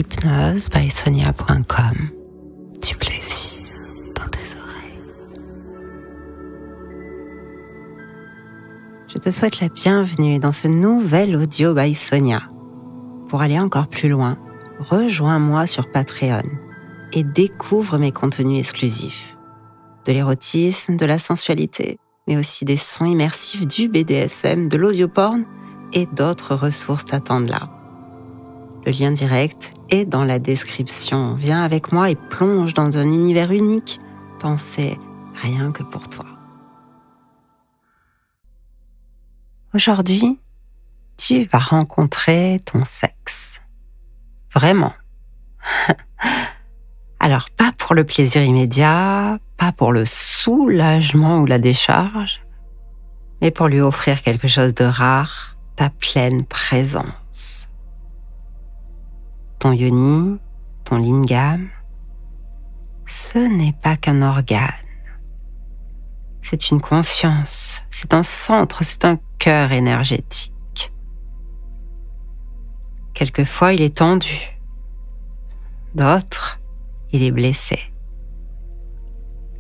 hypnosebysonia.com. Du plaisir dans tes oreilles. Je te souhaite la bienvenue dans ce nouvel audio by Sonia. Pour aller encore plus loin, rejoins-moi sur Patreon et découvre mes contenus exclusifs. De l'érotisme, de la sensualité, mais aussi des sons immersifs, du BDSM, de l'audioporn et d'autres ressources t'attendent là. Le lien direct est dans la description. Viens avec moi et plonge dans un univers unique, pensé rien que pour toi. Aujourd'hui, tu vas rencontrer ton sexe. Vraiment. Alors, pas pour le plaisir immédiat, pas pour le soulagement ou la décharge, mais pour lui offrir quelque chose de rare, ta pleine présence. Ton yoni, ton lingam, ce n'est pas qu'un organe. C'est une conscience, c'est un centre, c'est un cœur énergétique. Quelquefois, il est tendu. D'autres, il est blessé.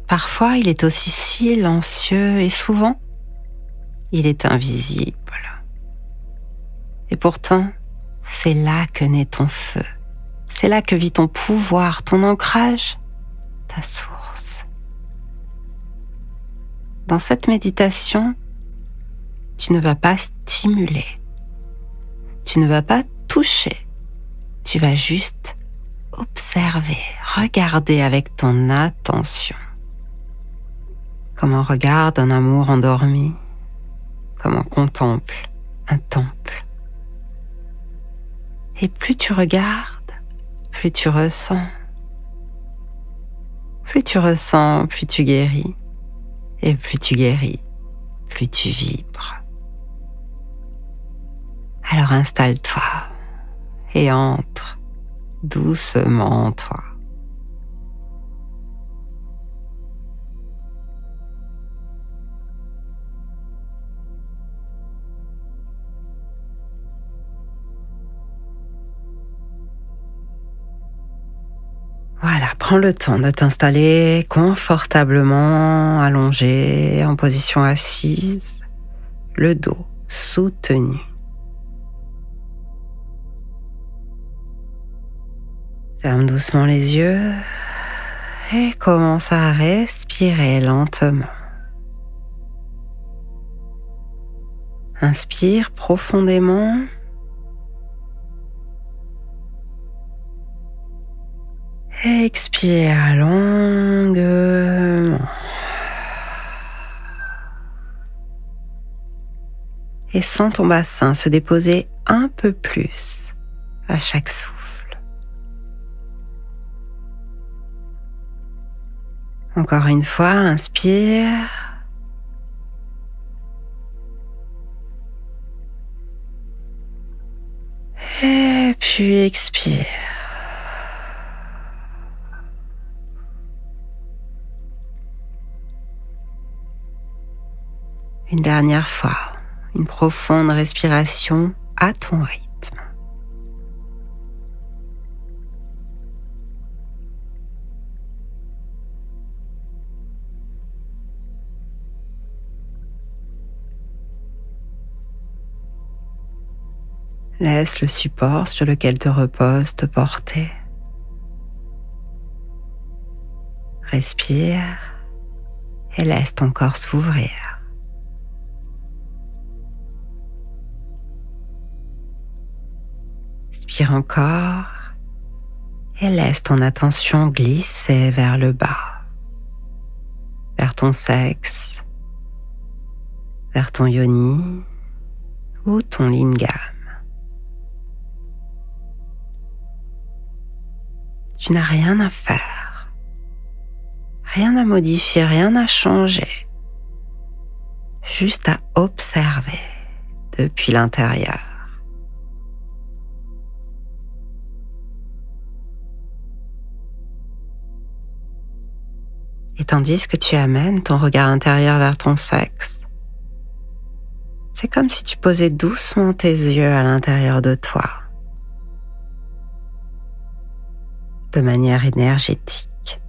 Parfois, il est aussi silencieux et souvent, il est invisible. Et pourtant, c'est là que naît ton feu. C'est là que vit ton pouvoir, ton ancrage, ta source. Dans cette méditation, tu ne vas pas stimuler. Tu ne vas pas toucher. Tu vas juste observer, regarder avec ton attention. Comme on regarde un amour endormi, comme on contemple un temple. Et plus tu regardes, plus tu ressens. Plus tu ressens, plus tu guéris. Et plus tu guéris, plus tu vibres. Alors installe-toi et entre doucement en toi. Voilà, prends le temps de t'installer confortablement, allongé, en position assise, le dos soutenu. Ferme doucement les yeux et commence à respirer lentement. Inspire profondément. Expire longuement. Et sens ton bassin se déposer un peu plus à chaque souffle. Encore une fois, inspire. Et puis expire. Une dernière fois, une profonde respiration à ton rythme. Laisse le support sur lequel te reposes te porter. Respire et laisse ton corps s'ouvrir. Inspire encore et laisse ton attention glisser vers le bas, vers ton sexe, vers ton yoni ou ton lingam. Tu n'as rien à faire, rien à modifier, rien à changer, juste à observer depuis l'intérieur. Et tandis que tu amènes ton regard intérieur vers ton sexe, c'est comme si tu posais doucement tes yeux à l'intérieur de toi. de manière énergétique.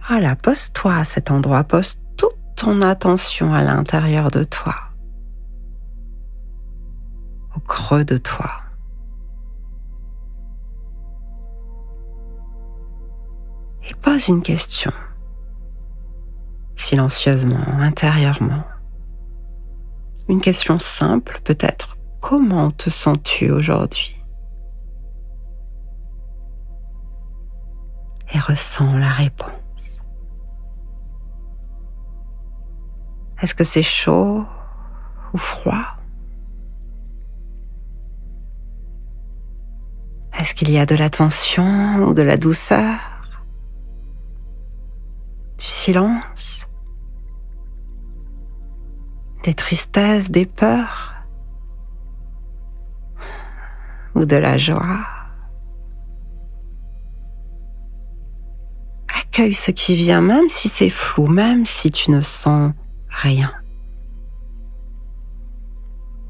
Voilà, pose-toi à cet endroit, pose toute ton attention à l'intérieur de toi, au creux de toi. Et pose une question, silencieusement, intérieurement. Une question simple peut-être, comment te sens-tu aujourd'hui? Et ressens la réponse. Est-ce que c'est chaud ou froid? Est-ce qu'il y a de la tension ou de la douceur? Du silence? Des tristesses, des peurs? Ou de la joie? Accueille ce qui vient, même si c'est flou, même si tu ne sens rien.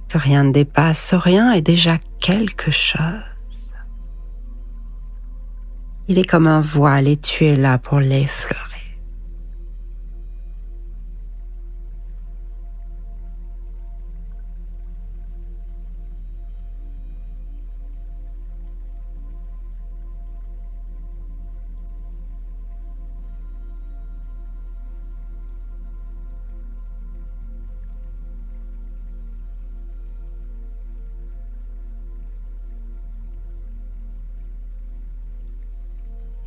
Que rien ne dépasse, rien est déjà quelque chose. Il est comme un voile et tu es là pour l'effleurer.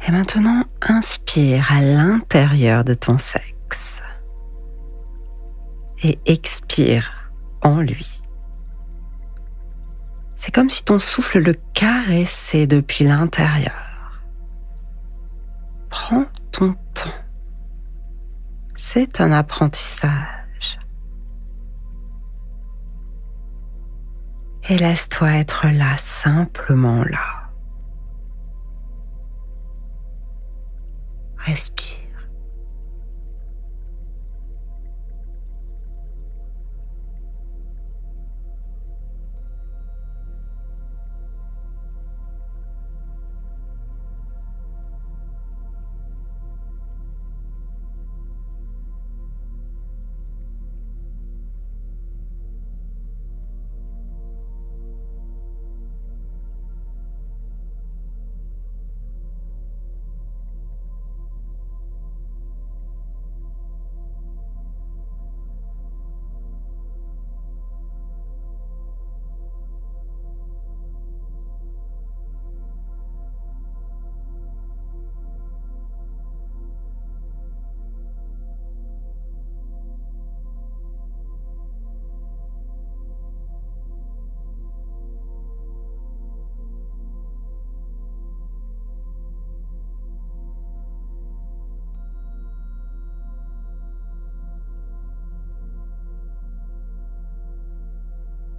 Et maintenant, inspire à l'intérieur de ton sexe et expire en lui. C'est comme si ton souffle le caressait depuis l'intérieur. Prends ton temps. C'est un apprentissage. Et laisse-toi être là, simplement là. Respire.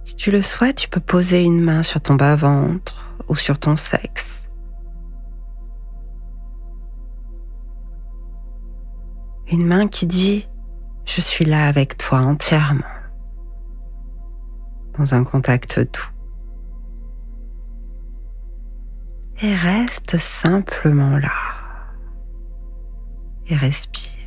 Si tu le souhaites, tu peux poser une main sur ton bas-ventre ou sur ton sexe. Une main qui dit « Je suis là avec toi entièrement » dans un contact doux. Et reste simplement là et respire.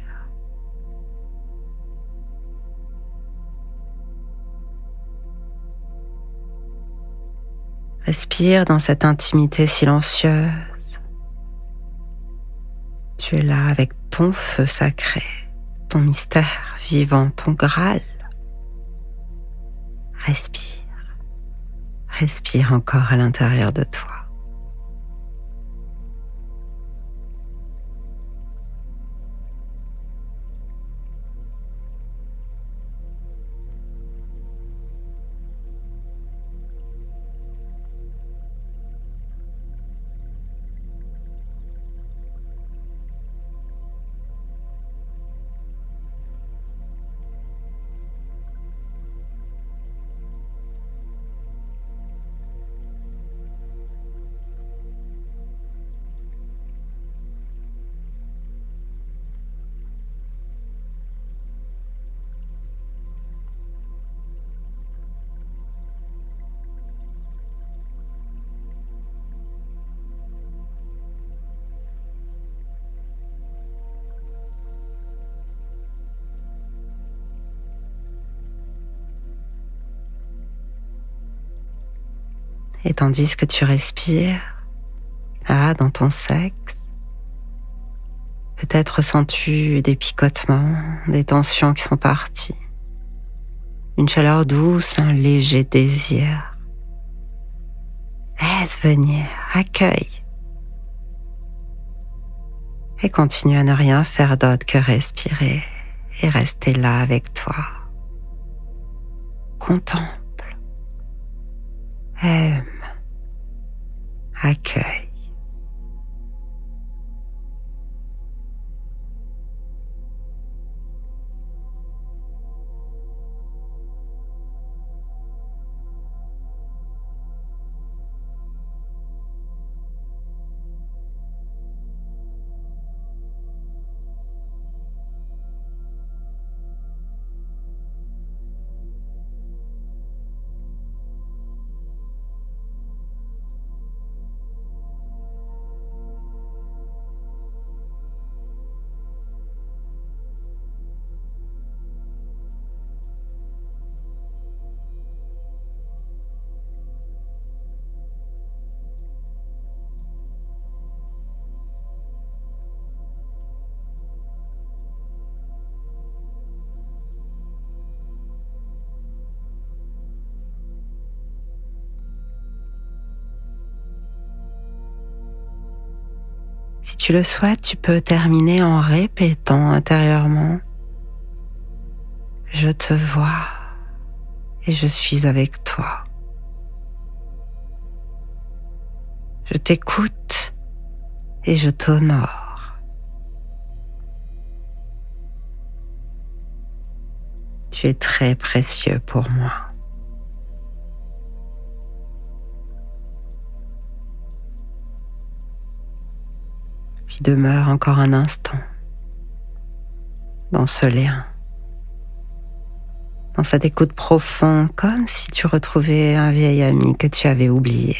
Respire dans cette intimité silencieuse. Tu es là avec ton feu sacré, ton mystère vivant, ton Graal. Respire. Respire encore à l'intérieur de toi. Et tandis que tu respires, là, dans ton sexe, peut-être ressens-tu des picotements, des tensions qui sont parties, une chaleur douce, un léger désir. Laisse venir, accueille. Et continue à ne rien faire d'autre que respirer et rester là avec toi. Contemple, aime, accueille. Si tu le souhaites, tu peux terminer en répétant intérieurement: je te vois et je suis avec toi. Je t'écoute et je t'honore. Tu es très précieux pour moi. Puis demeure encore un instant dans ce lien, dans cette écoute profonde, comme si tu retrouvais un vieil ami que tu avais oublié.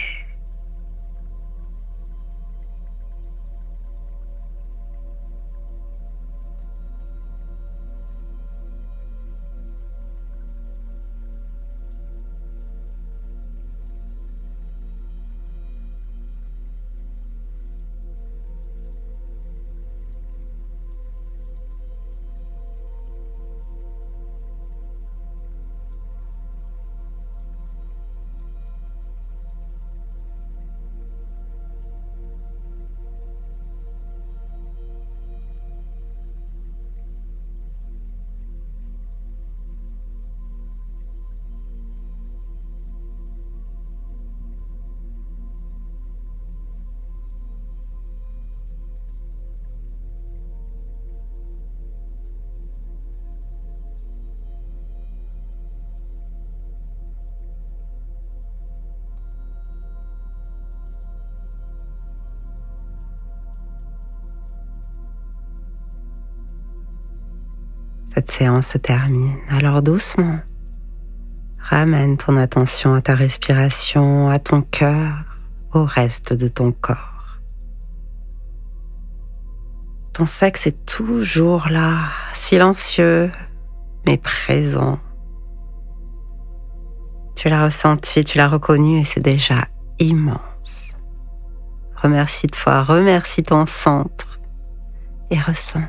Cette séance se termine, alors doucement, ramène ton attention à ta respiration, à ton cœur, au reste de ton corps. Ton sexe est toujours là, silencieux, mais présent. Tu l'as ressenti, tu l'as reconnu et c'est déjà immense. Remercie-toi, remercie ton centre et ressens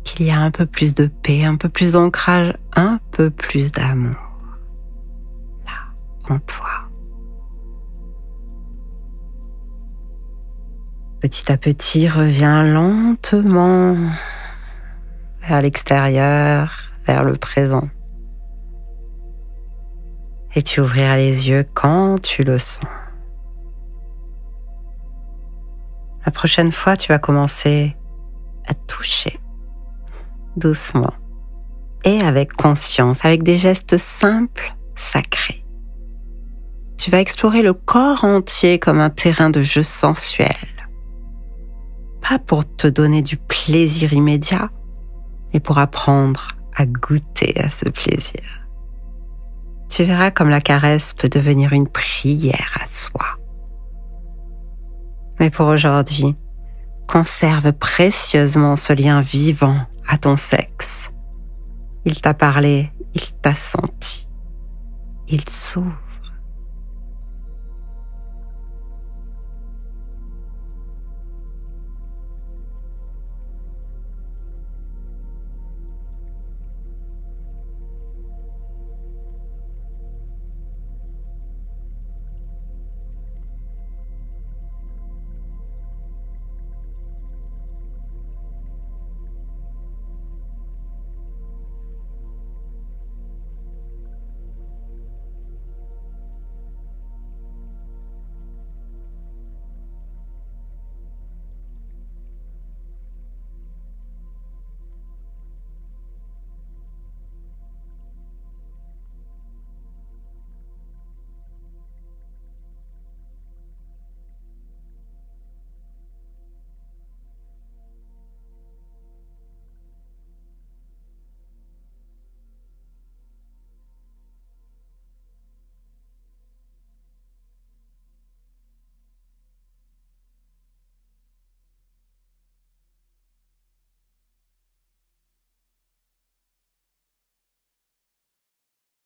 qu'il y a un peu plus de paix, un peu plus d'ancrage, un peu plus d'amour là, en toi. Petit à petit, reviens lentement vers l'extérieur, vers le présent. Et tu ouvriras les yeux quand tu le sens. La prochaine fois, tu vas commencer à toucher doucement et avec conscience, avec des gestes simples, sacrés. Tu vas explorer le corps entier comme un terrain de jeu sensuel. Pas pour te donner du plaisir immédiat, mais pour apprendre à goûter à ce plaisir. Tu verras comme la caresse peut devenir une prière à soi. Mais pour aujourd'hui, conserve précieusement ce lien vivant à ton sexe. Il t'a parlé, il t'a senti. Il s'ouvre.